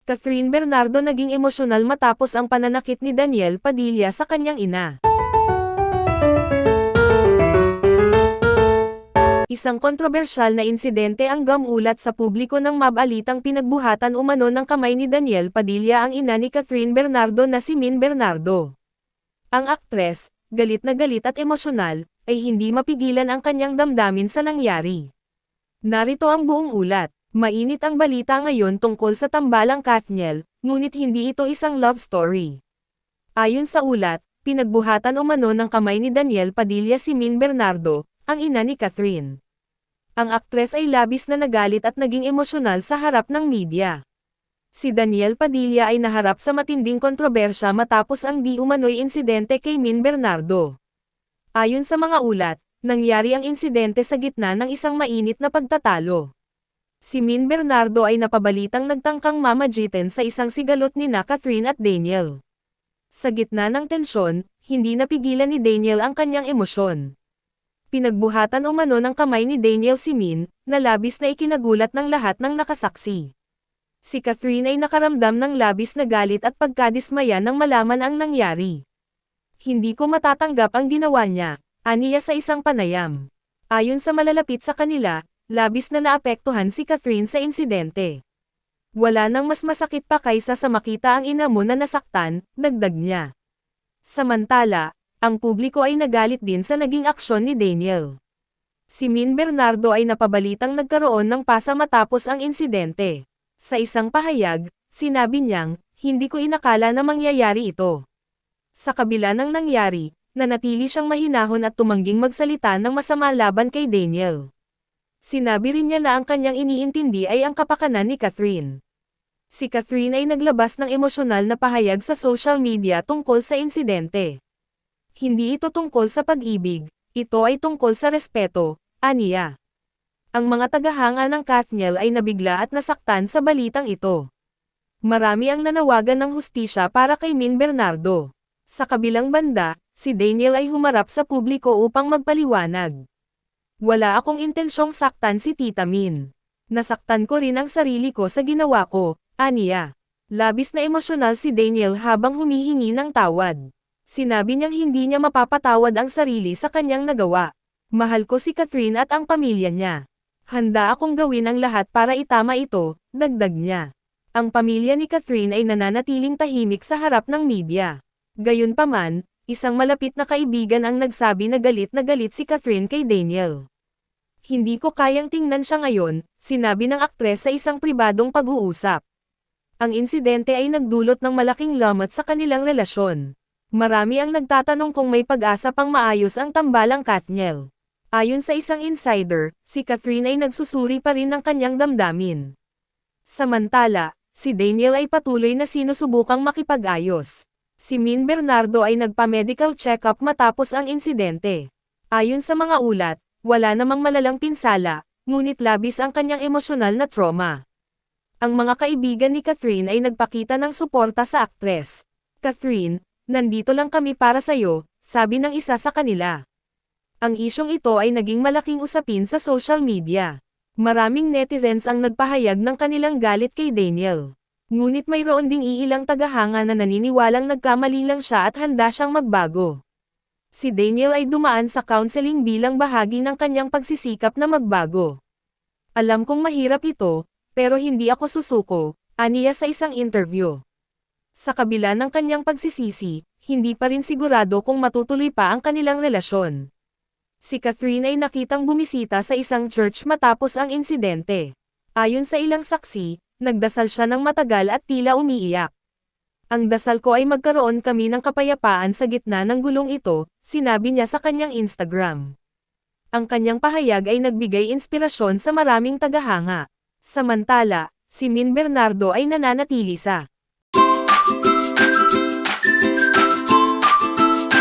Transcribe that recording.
Catherine Bernardo naging emosyonal matapos ang pananakit ni Daniel Padilla sa kanyang ina. Isang kontrobersyal na insidente ang gamulat sa publiko nang mabalitang pinagbuhatan umano ng kamay ni Daniel Padilla ang ina ni Catherine Bernardo na si Min Bernardo. Ang aktres, galit na galit at emosyonal, ay hindi mapigilan ang kanyang damdamin sa nangyari. Narito ang buong ulat. Mainit ang balita ngayon tungkol sa tambalang Katniel, ngunit hindi ito isang love story. Ayon sa ulat, pinagbuhatan umano ng kamay ni Daniel Padilla si Min Bernardo, ang ina ni Catherine. Ang aktres ay labis na nagalit at naging emosyonal sa harap ng media. Si Daniel Padilla ay naharap sa matinding kontrobersya matapos ang di umano'y insidente kay Min Bernardo. Ayon sa mga ulat, nangyari ang insidente sa gitna ng isang mainit na pagtatalo. Si Min Bernardo ay napabalitang nagtangkang mamagitin sa isang sigalot nina Catherine at Daniel. Sa gitna ng tensyon, hindi napigilan ni Daniel ang kanyang emosyon. Pinagbuhatan umano ng kamay ni Daniel si Min, na labis na ikinagulat ng lahat ng nakasaksi. Si Catherine ay nakaramdam ng labis na galit at pagkadismaya nang malaman ang nangyari. Hindi ko matatanggap ang ginawa niya, aniya sa isang panayam. Ayon sa malalapit sa kanila, labis na naapektuhan si Catherine sa insidente. Wala nang mas masakit pa kaysa sa makita ang ina mo na nasaktan, dagdag niya. Samantala, ang publiko ay nagalit din sa naging aksyon ni Daniel. Si Min Bernardo ay napabalitang nagkaroon ng pasa matapos ang insidente. Sa isang pahayag, sinabi niyang, "Hindi ko inakala na mangyayari ito." Sa kabila ng nangyari, nanatili siyang mahinahon at tumangging magsalita ng masama laban kay Daniel. Sinabi rin niya na ang kanyang iniintindi ay ang kapakanan ni Catherine. Si Catherine ay naglabas ng emosyonal na pahayag sa social media tungkol sa insidente. Hindi ito tungkol sa pag-ibig, ito ay tungkol sa respeto, aniya. Ang mga tagahanga ng Katniel ay nabigla at nasaktan sa balitang ito. Marami ang nanawagan ng hustisya para kay Min Bernardo. Sa kabilang banda, si Daniel ay humarap sa publiko upang magpaliwanag. "Wala akong intensyong saktan si Tita Min. Nasaktan ko rin ang sarili ko sa ginawa ko," aniya. Labis na emosyonal si Daniel habang humihingi ng tawad. Sinabi niyang hindi niya mapapatawad ang sarili sa kanyang nagawa. "Mahal ko si Catherine at ang pamilya niya. Handa akong gawin ang lahat para itama ito," dagdag niya. Ang pamilya ni Catherine ay nananatiling tahimik sa harap ng media. Gayunpaman, isang malapit na kaibigan ang nagsabi na galit si Catherine kay Daniel. "Hindi ko kayang tingnan siya ngayon," sinabi ng aktres sa isang pribadong pag-uusap. Ang insidente ay nagdulot ng malaking lamat sa kanilang relasyon. Marami ang nagtatanong kung may pag-asa pang maayos ang tambalang Katniel. Ayon sa isang insider, si Catherine ay nagsusuri pa rin ng kanyang damdamin. Samantala, si Daniel ay patuloy na sinusubukang makipag-ayos. Si Min Bernardo ay nagpa-medical check-up matapos ang insidente. Ayon sa mga ulat, wala namang malalang pinsala, ngunit labis ang kanyang emosyonal na trauma. Ang mga kaibigan ni Catherine ay nagpakita ng suporta sa aktres. "Catherine, nandito lang kami para sa'yo," sabi ng isa sa kanila. Ang isyong ito ay naging malaking usapin sa social media. Maraming netizens ang nagpahayag ng kanilang galit kay Daniel. Ngunit mayroon ding iilang tagahanga na naniniwalang nagkamali lang siya at handa siyang magbago. Si Daniel ay dumaan sa counseling bilang bahagi ng kanyang pagsisikap na magbago. "Alam kong mahirap ito, pero hindi ako susuko," aniya sa isang interview. Sa kabila ng kanyang pagsisisi, hindi pa rin sigurado kung matutuloy pa ang kanilang relasyon. Si Catherine ay nakitang bumisita sa isang church matapos ang insidente. Ayon sa ilang saksi, nagdasal siya ng matagal at tila umiiyak. "Ang dasal ko ay magkaroon kami ng kapayapaan sa gitna ng gulong ito," sinabi niya sa kanyang Instagram. Ang kanyang pahayag ay nagbigay inspirasyon sa maraming tagahanga. Samantala, si Min Bernardo ay nananatili sa